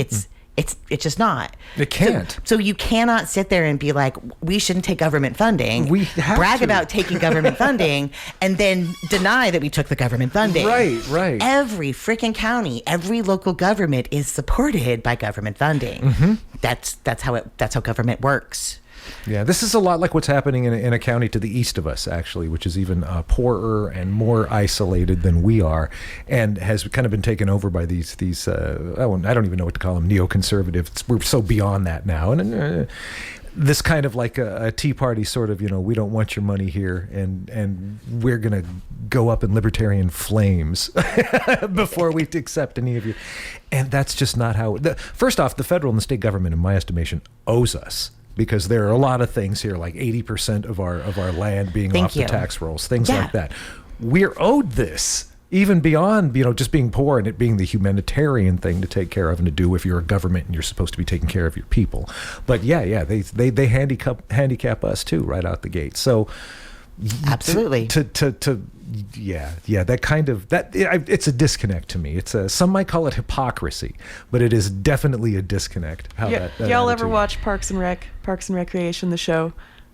It's just not. It can't. So you cannot sit there and be like, we shouldn't take government funding. We have brag to. about taking government funding and then deny that we took the government funding. Right. Every freaking county, every local government is supported by government funding. That's how government works. Yeah, this is a lot like what's happening in a county to the east of us, actually, which is even poorer and more isolated than we are, and has kind of been taken over by these I don't even know what to call them, neoconservatives. We're so beyond that now. And this kind of like a Tea Party sort of, we don't want your money here, and we're going to go up in libertarian flames before we accept any of you. And that's just not how... First off, the federal and the state government, in my estimation, owes us. Because there are a lot of things here, like 80% of our land being off the tax rolls, things like that. We're owed this, even beyond just being poor and it being the humanitarian thing to take care of and to do if you're a government and you're supposed to be taking care of your people. But they handicap us too right out the gate. So absolutely it's a disconnect to me. Some might call it hypocrisy, but it is definitely a disconnect. Y'all ever watch Parks and Recreation, the show?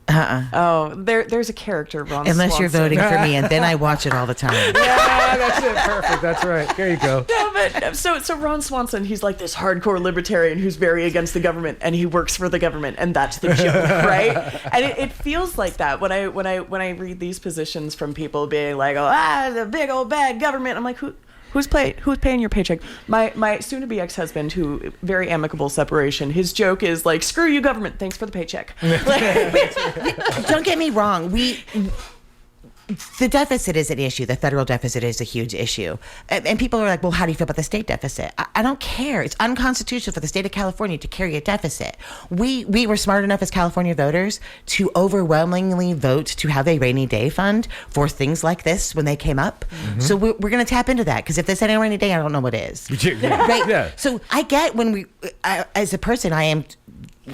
Oh, there's a character, Ron Unless Swanson. you're voting for me, and then I watch it all the time. Yeah, that's it. Perfect. That's right. There you go. No, but so Ron Swanson, he's like this hardcore libertarian who's very against the government, and he works for the government, and that's the joke, right? And it feels like that when I read these positions from people being like, the big old bad government. I'm like, Who's paying your paycheck? My soon-to-be ex-husband, who very amicable separation. His joke is like, "Screw you, government. Thanks for the paycheck." Don't get me wrong. The deficit is an issue. The federal deficit is a huge issue. And people are like, well, how do you feel about the state deficit? I don't care. It's unconstitutional for the state of California to carry a deficit. We were smart enough as California voters to overwhelmingly vote to have a rainy day fund for things like this when they came up. So we're going to tap into that, because if this ain't a rainy day, I don't know what is. Right? Yeah. So I get as a person, I am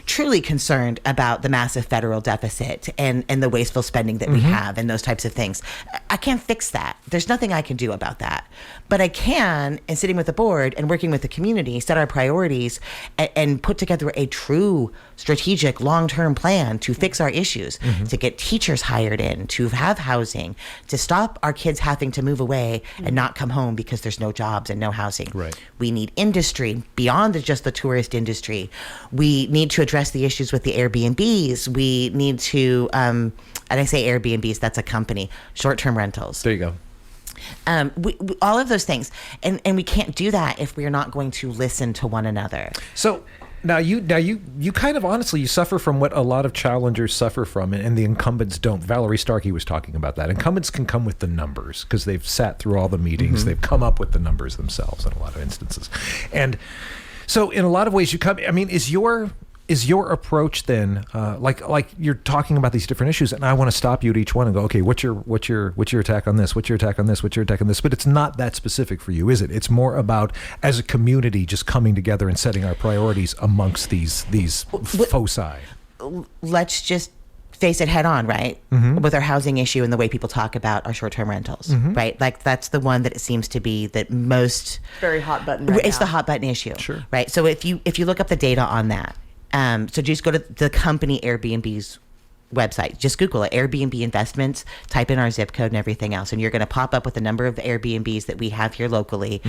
truly concerned about the massive federal deficit and the wasteful spending that we have and those types of things. I can't fix that. There's nothing I can do about that. But I can, in sitting with the board and working with the community, set our priorities and put together a true strategic long-term plan to fix our issues, to get teachers hired in, to have housing, to stop our kids having to move away and not come home because there's no jobs and no housing. Right. We need industry beyond just the tourist industry. We need to address the issues with the Airbnbs. We need to, and I say Airbnbs, that's a company, short-term rentals. There you go. We, all of those things. And we can't do that if we're not going to listen to one another. So now you kind of honestly, you suffer from what a lot of challengers suffer from, and the incumbents don't. Valerie Starkey was talking about that. Incumbents can come with the numbers because they've sat through all the meetings. They've come up with the numbers themselves in a lot of instances. And so in a lot of ways is your approach then like you're talking about these different issues, and I want to stop you at each one and go, okay, what's your attack on this? What's your attack on this? What's your attack on this? But it's not that specific for you, is it? It's more about, as a community, just coming together and setting our priorities amongst these foci. Let's just face it head on, right? With our housing issue and the way people talk about our short-term rentals, right? Like that's the one that it seems to be that most very hot button. It's the hot button issue, sure, right? So if you look up the data on that. So just go to the company Airbnb's website. Just Google it, Airbnb investments, type in our zip code and everything else. And you're going to pop up with the number of Airbnbs that we have here locally.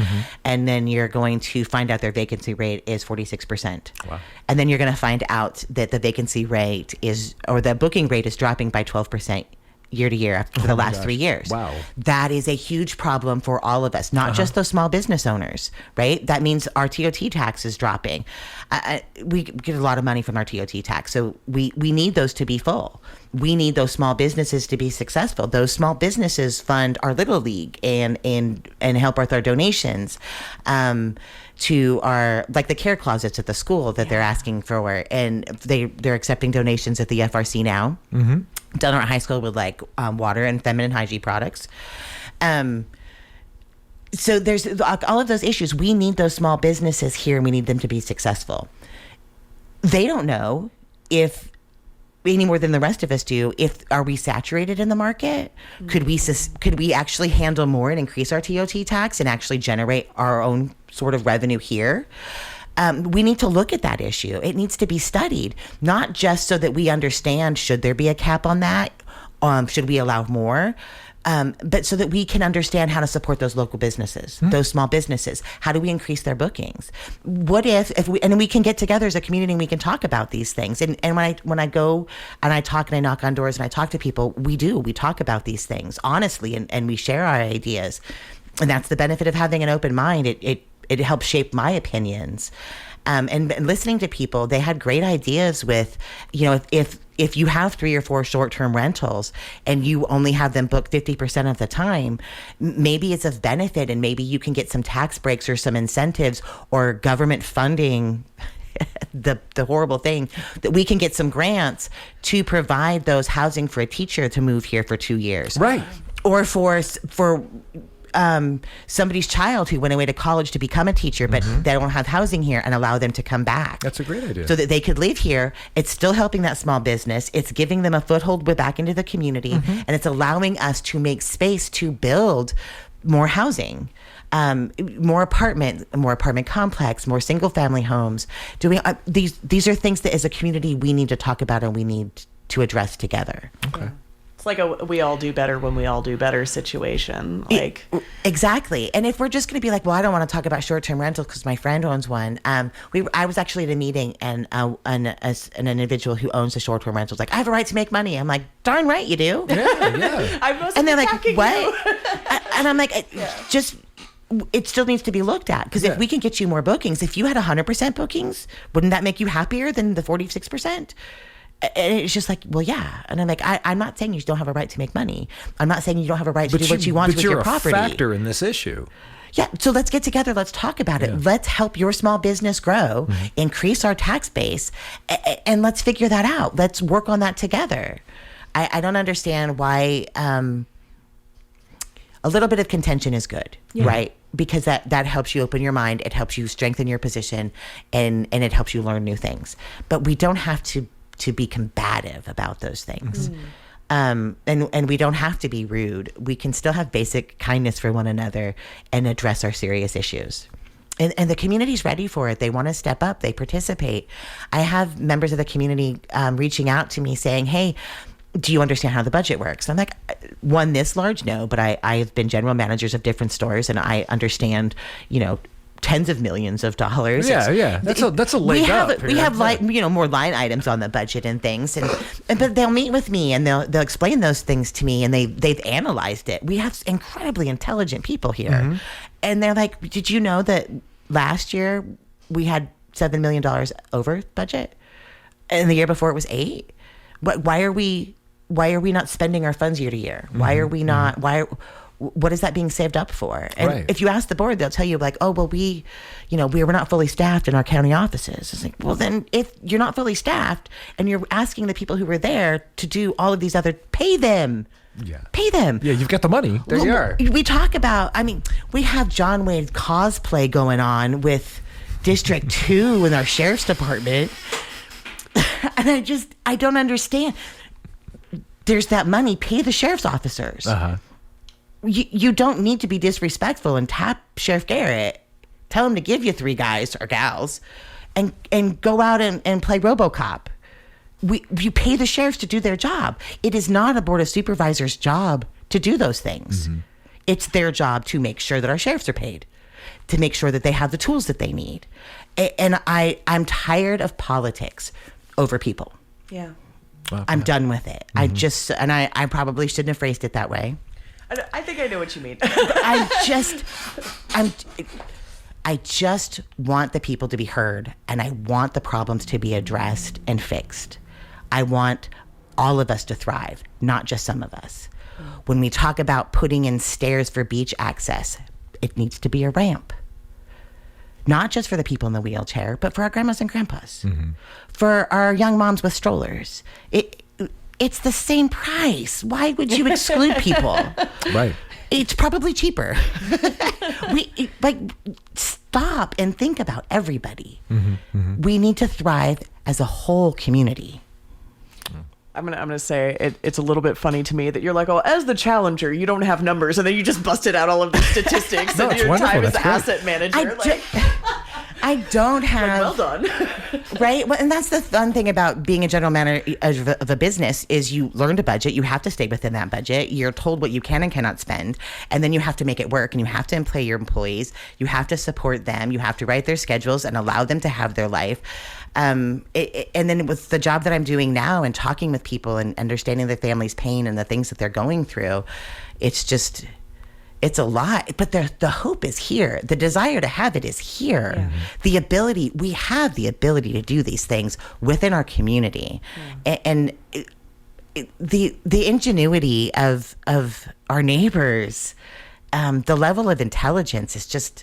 And then you're going to find out their vacancy rate is 46%. Wow. And then you're going to find out that the vacancy rate the booking rate is dropping by 12% year to year for the last 3 years. Wow. That is a huge problem for all of us, not just those small business owners, right? That means our TOT tax is dropping. We get a lot of money from our TOT tax, so we need those to be full. We need those small businesses to be successful. Those small businesses fund our Little League and help with our donations to our, like the care closets at the school that they're asking for, and they're accepting donations at the FRC now. Mm-hmm. Delaware High School with like water and feminine hygiene products. So there's all of those issues. We need those small businesses here, and we need them to be successful. They don't know if, any more than the rest of us do, are we saturated in the market? Mm-hmm. Could we actually handle more and increase our TOT tax and actually generate our own sort of revenue here? We need to look at that issue. It needs to be studied, not just so that we understand, should there be a cap on that? Should we allow more? But so that we can understand how to support those local businesses, those small businesses. How do we increase their bookings? What if we can get together as a community and we can talk about these things. And when I go and I talk and I knock on doors and I talk to people, we talk about these things honestly, and we share our ideas. And that's the benefit of having an open mind. It helps shape my opinions. And listening to people, they had great ideas with, if you have 3 or 4 short-term rentals and you only have them booked 50% of the time, maybe it's of benefit, and maybe you can get some tax breaks or some incentives or government funding. the horrible thing that we can get some grants to provide those housing for a teacher to move here for 2 years. Right. Or for somebody's child who went away to college to become a teacher, but they don't have housing here, and allow them to come back. That's a great idea. So that they could live here. It's still helping that small business. It's giving them a foothold back into the community, and it's allowing us to make space to build more housing, more apartment complex, more single family homes. These are things that as a community we need to talk about and we need to address together. Okay. It's like a we all do better when we all do better situation. Like exactly. And if we're just going to be like, well, I don't want to talk about short-term rentals because my friend owns one. I was actually at a meeting, and an individual who owns a short-term rental was like, I have a right to make money. I'm like, darn right you do. Yeah. And they're like, what? And I'm like, just. It still needs to be looked at, because if we can get you more bookings, if you had 100% bookings, wouldn't that make you happier than the 46%? And it's just like, well, yeah. And I'm like, I'm not saying you don't have a right to make money. I'm not saying you don't have a right to do what you want with your property. But you're a factor in this issue. Yeah. So let's get together. Let's talk about it. Let's help your small business grow, increase our tax base, and let's figure that out. Let's work on that together. I don't understand why a little bit of contention is good, right? Because that helps you open your mind. It helps you strengthen your position, and it helps you learn new things. But we don't have to be combative about those things. And we don't have to be rude. We can still have basic kindness for one another and address our serious issues. And the community's ready for it. They want to step up. They participate. I have members of the community reaching out to me saying, hey, do you understand how the budget works? I'm like, one this large? No, but I've been general managers of different stores, and I understand, tens of millions of dollars. Yeah. That's a leg up. We have more line items on the budget and things, but they'll meet with me and they'll explain those things to me, and they've analyzed it. We have incredibly intelligent people here, and they're like, did you know that last year we had $7 million over budget, and the year before it was $8 million? Why are we not spending our funds year to year? Why are we not? What is that being saved up for? And if you ask the board, they'll tell you like, oh, well, we were not fully staffed in our county offices. It's like, well, then if you're not fully staffed and you're asking the people who were there to do all of these pay them. Yeah. Pay them. Yeah, you've got the money. There you are. We talk about, we have John Wayne cosplay going on with District 2 in our sheriff's department. And I don't understand. There's that money. Pay the sheriff's officers. You don't need to be disrespectful and tap Sheriff Garrett. Tell him to give you 3 guys or gals and go out and play RoboCop. You pay the sheriffs to do their job. It is not a Board of Supervisors' job to do those things. It's their job to make sure that our sheriffs are paid, to make sure that they have the tools that they need. And I'm tired of politics over people. Yeah. I'm done with it. I probably shouldn't have phrased it that way. I think I know what you mean. I just want the people to be heard, and I want the problems to be addressed and fixed. I want all of us to thrive, not just some of us. When we talk about putting in stairs for beach access, it needs to be a ramp. Not just for the people in the wheelchair, but for our grandmas and grandpas, for our young moms with strollers. It's the same price. Why would you exclude people? Right. It's probably cheaper. Stop and think about everybody. We need to thrive as a whole community. I'm gonna say it's a little bit funny to me that you're like, oh, as the challenger, you don't have numbers, and then you just busted out all of the statistics No, and it's your wonderful. time as That's the great. asset manager. I don't have. Well done. Right? Well, and that's the fun thing about being a general manager of a business is you learn to budget. You have to stay within that budget. You're told what you can and cannot spend. And then you have to make it work, and you have to employ your employees. You have to support them. You have to write their schedules and allow them to have their life. And then with the job that I'm doing now and talking with people and understanding their family's pain and the things that they're going through, it's a lot, but the hope is here. The desire to have it is here. Yeah. We have the ability to do these things within our community. Yeah. And the ingenuity of our neighbors, the level of intelligence is just,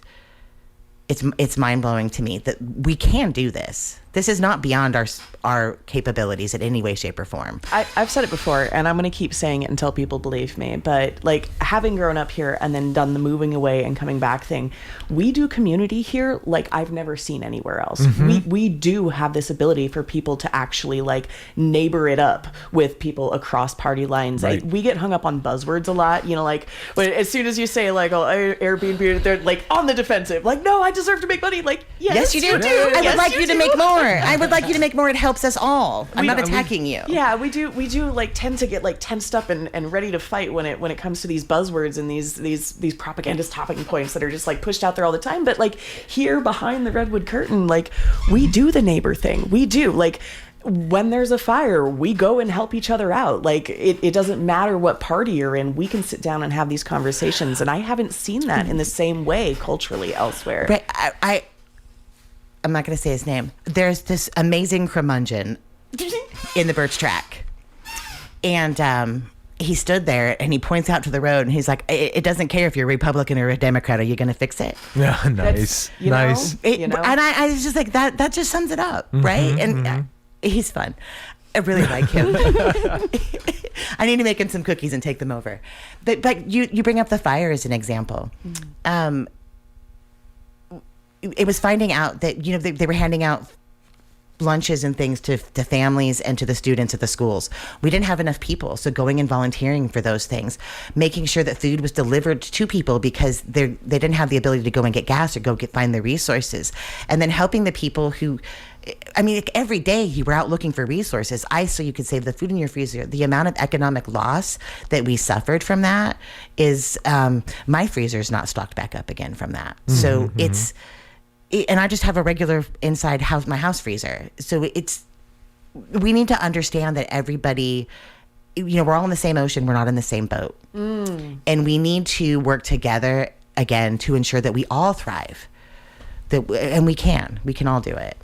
it's mind-blowing to me that we can do this. This is not beyond our capabilities in any way, shape, or form. I've said it before, and I'm going to keep saying it until people believe me. But like having grown up here and then done the moving away and coming back thing, we do community here like I've never seen anywhere else. We do have this ability for people to actually like neighbor it up with people across party lines. Right. We get hung up on buzzwords a lot, like as soon as you say like, oh, Airbnb, they're like on the defensive. Like, no, I deserve to make money. Like, yes, you do. I would like you to make more. I would like you to make more. It helps us all. I'm not attacking you. Yeah, we do like tend to get like tensed up and ready to fight when it comes to these buzzwords and these propagandist talking points that are just like pushed out there all the time. But like here behind the redwood curtain, like we do the neighbor thing. We do like when there's a fire, we go and help each other out. Like it doesn't matter what party you're in, we can sit down and have these conversations. And I haven't seen that in the same way culturally elsewhere. Right. I'm not going to say his name. There's this amazing curmudgeon in the Birch Track. And he stood there and he points out to the road and he's like, it doesn't care if you're a Republican or a Democrat. Are you going to fix it? Yeah, nice. Nice. And I was just like, that just sums it up, right? And he's fun. I really like him. I need to make him some cookies and take them over. But you bring up the fire as an example. It was finding out that they were handing out lunches and things to families and to the students at the schools. We didn't have enough people, so going and volunteering for those things, making sure that food was delivered to people because they didn't have the ability to go and get gas or find the resources, and then helping the people who. I mean, like every day you were out looking for resources. So you could save the food in your freezer. The amount of economic loss that we suffered from that is my freezer's not stocked back up again from that. So and I just have a regular inside my house freezer. So we need to understand that everybody, we're all in the same ocean. We're not in the same boat. And we need to work together again to ensure that we all thrive. And we can all do it.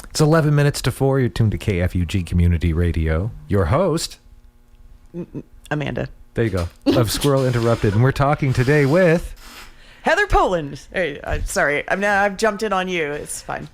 It's 11 minutes to 4. You're tuned to KFUG Community Radio. Your host, Amanda. There you go. Of Squirrel Interrupted. And we're talking today with Heather Polen. Hey, sorry, I've jumped in on you. It's fine.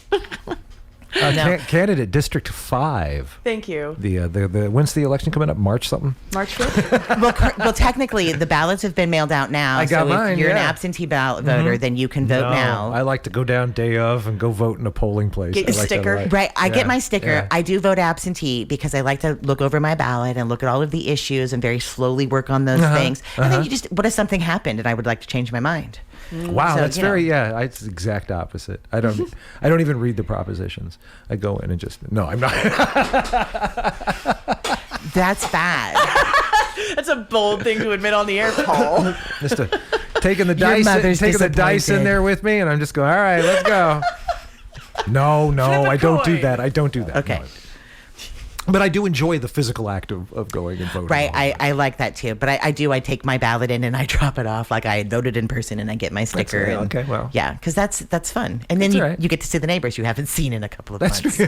Candidate District 5. Thank you. The when's the election coming up? March something? March 5th. Well, technically, the ballots have been mailed out now. I got mine. If you're an absentee ballot voter, then you can vote now. I like to go down day of and go vote in a polling place. Get your sticker. Right. I get my sticker. Yeah. I do vote absentee because I like to look over my ballot and look at all of the issues and very slowly work on those things. And then what if something happened and I would like to change my mind? Wow, so, that's it's the exact opposite. I don't even read the propositions. I go in and I'm not. That's bad. That's a bold thing to admit on the air, Paul. Just taking the dice in there with me, and I'm just going, all right, let's go. No, I don't do that. Okay. But I do enjoy the physical act of going and voting. Right, I like that too. But I take my ballot in and I drop it off like I voted in person, and I get my sticker. Okay, well. Yeah, because that's fun. And then you get to see the neighbors you haven't seen in a couple of months. True.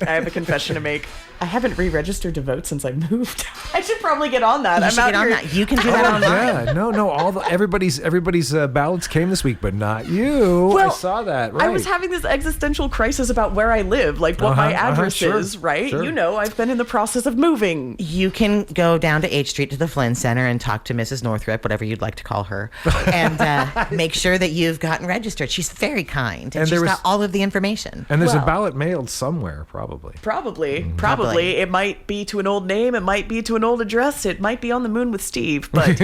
I have a confession to make. I haven't re-registered to vote since I moved. I should probably get on that. You should get on that. You can do that online. Yeah, no. Everybody's ballots came this week, but not you. Well, I saw that. Right. I was having this existential crisis about where I live, like what my address is. Right? Sure. You know, I've been in the process of moving. You can go down to H Street to the Flynn Center and talk to Mrs. Northrop, whatever you'd like to call her, and make sure that you've gotten registered. She's very kind, and she's got all of the information. And there's a ballot mailed somewhere, probably. Probably. It might be to an old name. It might be to an old address. It might be on the moon with Steve. But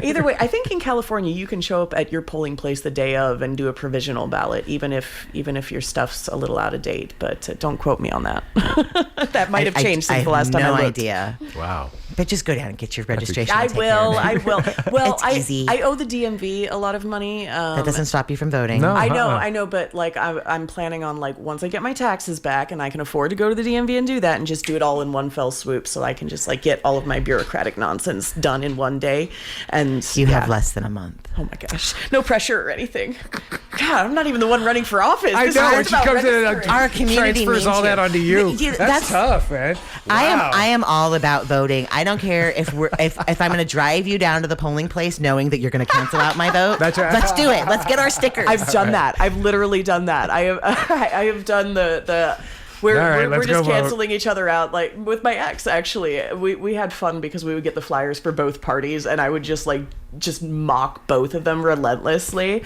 either way, I think in California you can show up at your polling place the day of and do a provisional ballot, even if your stuff's a little out of date. But don't quote me on that. That might have changed since the last time I looked. No idea. Wow. But just go down and get your registration. I will. Well, It's easy. I owe the DMV a lot of money. That doesn't stop you from voting. No. I know, but like I'm planning on, like, once I get my taxes back and I can afford to go to the DMV and do that and just do it all in one fell swoop, so I can just like get all of my bureaucratic nonsense done in one day. And You have less than a month. Oh my gosh, no pressure or anything. God, I'm not even the one running for office. I know. When she comes in and Our community transfers needs all that you. onto you. That's tough, man. Wow. I am all about voting. I don't care if I'm going to drive you down to the polling place knowing that you're going to cancel out my vote. That's right. Let's do it. Let's get our stickers. I've done that. I've literally done that. I have done the. We're just canceling each other out. Like with my ex, actually, we had fun because we would get the flyers for both parties, and I would just mock both of them relentlessly,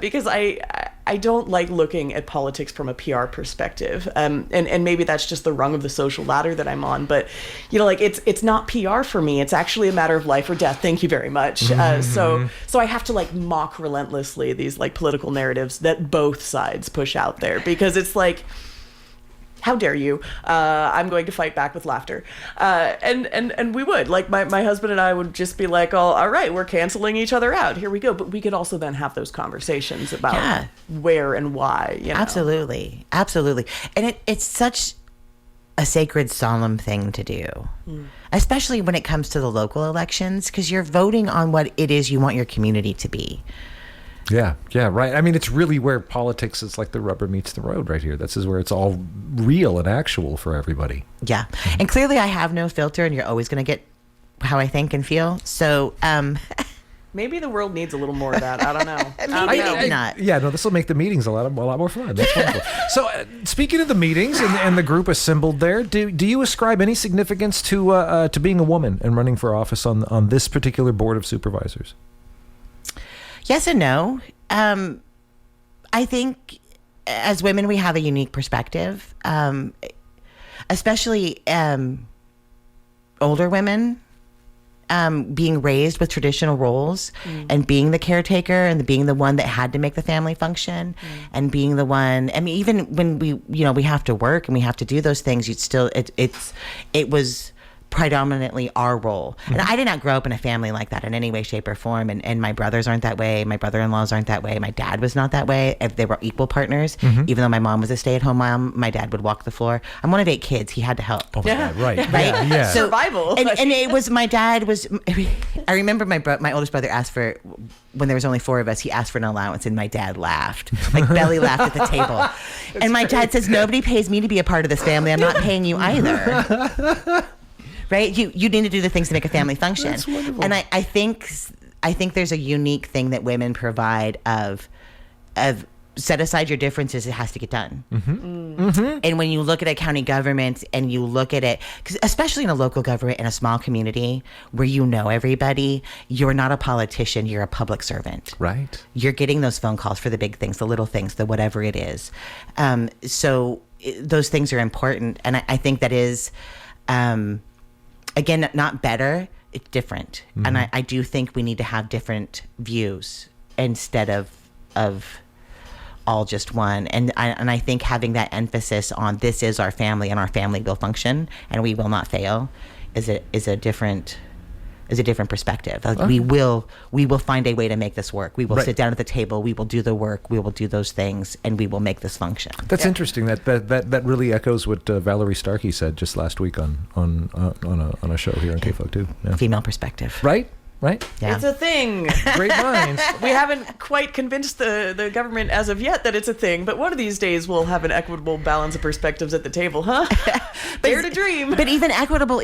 because I don't like looking at politics from a PR perspective, and maybe that's just the rung of the social ladder that I'm on. But it's not PR for me. It's actually a matter of life or death. Thank you very much. So I have to mock relentlessly these political narratives that both sides push out there, because it's like, how dare you? I'm going to fight back with laughter. And we would. My husband and I would just be like, oh, all right, we're canceling each other out. Here we go. But we could also then have those conversations about where and why. Absolutely. Absolutely. And it's such a sacred, solemn thing to do, especially when it comes to the local elections, because you're voting on what it is you want your community to be. Yeah, right. I mean, it's really where politics is like the rubber meets the road right here. This is where it's all real and actual for everybody. Yeah. And clearly I have no filter, and you're always going to get how I think and feel. So, maybe the world needs a little more of that. I don't know. Maybe not. Yeah, no, this will make the meetings a lot more fun. That's wonderful. So, speaking of the meetings and the group assembled there, do you ascribe any significance to being a woman and running for office on this particular board of supervisors? Yes and no. I think as women, we have a unique perspective, especially older women, being raised with traditional roles and being the caretaker and being the one that had to make the family function and being the one. I mean, even when we have to work and we have to do those things, it was predominantly our role. And I did not grow up in a family like that in any way, shape, or form. And my brothers aren't that way. My brother-in-laws aren't that way. My dad was not that way. If they were equal partners, even though my mom was a stay-at-home mom, my dad would walk the floor. I'm one of 8 kids. He had to help. Oh my God, right. Yeah. So, survival. And it was, my dad was, I remember my oldest brother asked for, when there was only 4 of us, he asked for an allowance, and my dad laughed, belly laughed at the table. And my dad says, nobody pays me to be a part of this family. I'm not paying you either. Right? You need to do the things to make a family function. That's wonderful. And I think there's a unique thing that women provide of set aside your differences, it has to get done. And when you look at a county government and you look at it, 'cause especially in a local government in a small community where you know everybody, you're not a politician, you're a public servant. right. You're getting those phone calls for the big things, the little things, the whatever it is. So those things are important. And I think that is, again, not better, it's different. And I do think we need to have different views instead of all just one. And I think having that emphasis on this is our family and our family will function and we will not fail is a different is a different perspective. Like, we will find a way to make this work. We will sit down at the table. We will do the work. We will do those things, and we will make this function. That's interesting. That really echoes what Valerie Starkey said just last week on a show here on KFOG too. Yeah. Female perspective. Right. Yeah. It's a thing. Great minds. We haven't quite convinced the government as of yet that it's a thing, but one of these days we'll have an equitable balance of perspectives at the table, huh? Dare to dream. But even equitable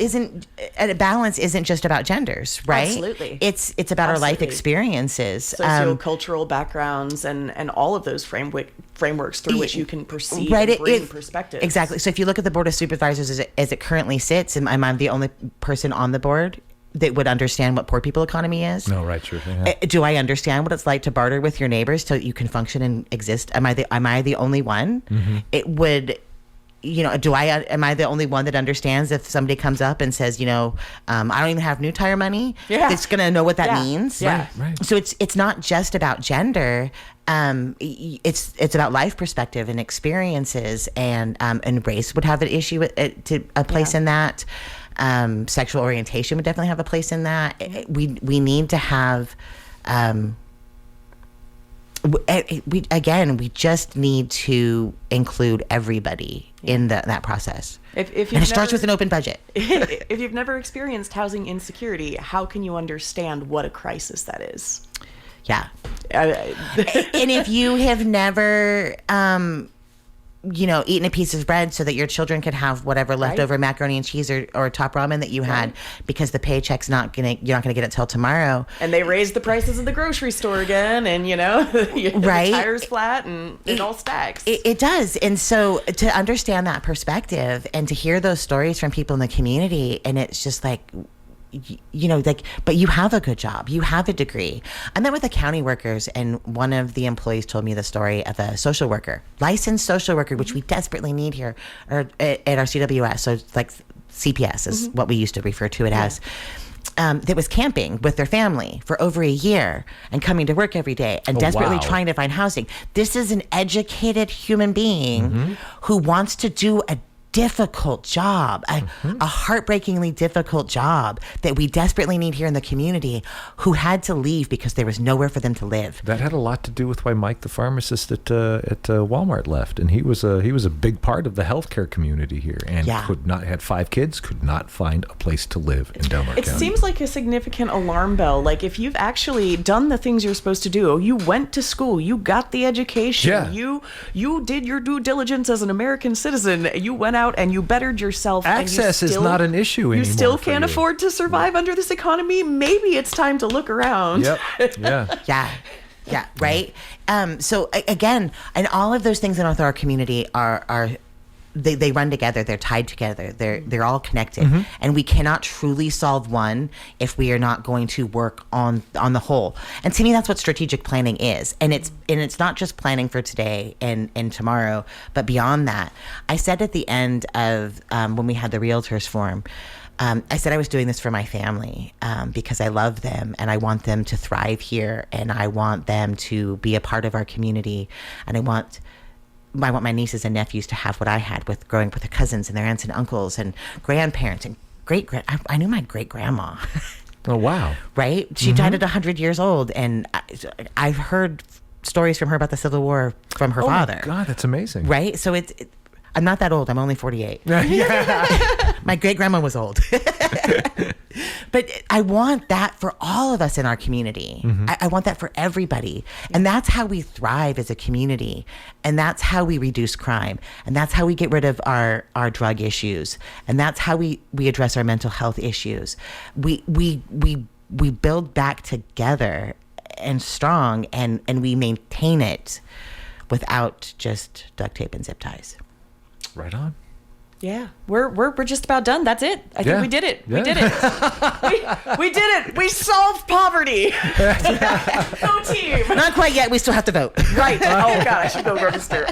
balance isn't just about genders, right? Absolutely. It's about our life experiences. Socio-cultural backgrounds and all of those frameworks through which you can perceive and bring perspectives. Exactly. So if you look at the Board of Supervisors as it currently sits, and I'm the only person on the board that would understand what poor people economy is. No, right, sure. Yeah. Do I understand what it's like to barter with your neighbors so you can function and exist? Am I the only one? Mm-hmm. It would, am I the only one that understands if somebody comes up and says, I don't even have new tire money? Yeah. That's going to know what that means. Yeah. Right. So it's not just about gender. It's about life perspective and experiences, and race would have an issue to a place in that. Sexual orientation would definitely have a place in that. We need to have. We just need to include everybody in that process. And it starts with an open budget. If you've never experienced housing insecurity, how can you understand what a crisis that is? Yeah. And if you have never eaten a piece of bread so that your children could have whatever leftover macaroni and cheese or top ramen that you had, because the paycheck's you're not gonna get it till tomorrow. And they raised the prices of the grocery store again, and the tire's flat, and it all stacks. It does. And so to understand that perspective and to hear those stories from people in the community, and it's just like, but you have a good job, you have a degree. I met with the county workers, and one of the employees told me the story of a social worker, licensed social worker, which we desperately need here at our CWS. So it's like CPS is what we used to refer to it as. That was camping with their family for over a year and coming to work every day and desperately trying to find housing. This is an educated human being who wants to do a difficult job, a heartbreakingly difficult job that we desperately need here in the community, who had to leave because there was nowhere for them to live. That had a lot to do with why Mike, the pharmacist at Walmart, left, and he was a big part of the healthcare community here, and had 5 kids, could not find a place to live in Delmar County. It seems like a significant alarm bell. Like, if you've actually done the things you're supposed to do, you went to school, you got the education, you did your due diligence as an American citizen, you went out and you bettered yourself. Access is not an issue anymore. You still can't afford to survive under this economy. Maybe it's time to look around. Yep. Yeah. Right. So again, and all of those things in our community are they run together. They're tied together. They're all connected, and we cannot truly solve one if we are not going to work on the whole. And to me, that's what strategic planning is. And it's not just planning for today and tomorrow, but beyond that. I said at the end of when we had the Realtors Forum, I said I was doing this for my family because I love them and I want them to thrive here, and I want them to be a part of our community, and I want my nieces and nephews to have what I had with growing with their cousins and their aunts and uncles and grandparents and I knew my great grandma. Oh, wow. Right? She died at 100 years old, and I've heard stories from her about the Civil War from her father. Oh, my God, that's amazing. Right? So I'm not that old. I'm only 48. My great grandma was old. But I want that for all of us in our community. I want that for everybody. And that's how we thrive as a community. And that's how we reduce crime. And that's how we get rid of our drug issues. And that's how we address our mental health issues. We build back together and strong, and we maintain it without just duct tape and zip ties. Right on. Yeah, we're just about done. That's it. I think we did it. Yeah. We did it. we did it. We solved poverty. Go team. Not quite yet. We still have to vote. Right. Oh God, I should go register.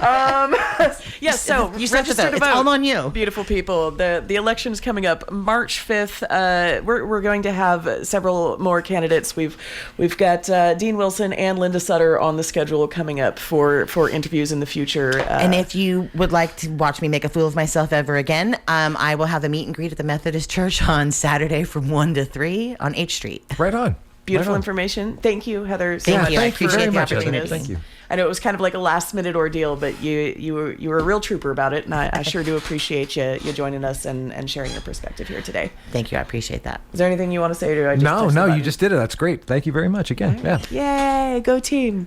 Yes. So you register to vote. It's all on you. Beautiful people. The election is coming up March 5th. We're going to have several more candidates. We've got Dean Wilson and Linda Sutter on the schedule coming up for interviews in the future. And if you would like to watch me make a fool of myself ever over again. I will have a meet and greet at the Methodist Church on Saturday from 1 to 3 on H Street. Right on. Beautiful information. Thank you, Heather. So Thank much you. Thank you very much, opportunity. Heather. Thank you. I know it was kind of like a last minute ordeal, but you were a real trooper about it, and I sure do appreciate you joining us and sharing your perspective here today. Thank you. I appreciate that. Is there anything you want to say? Or do I just touch the No, button? you just did it. That's great. Thank you very much again. Yeah. Yay, go team.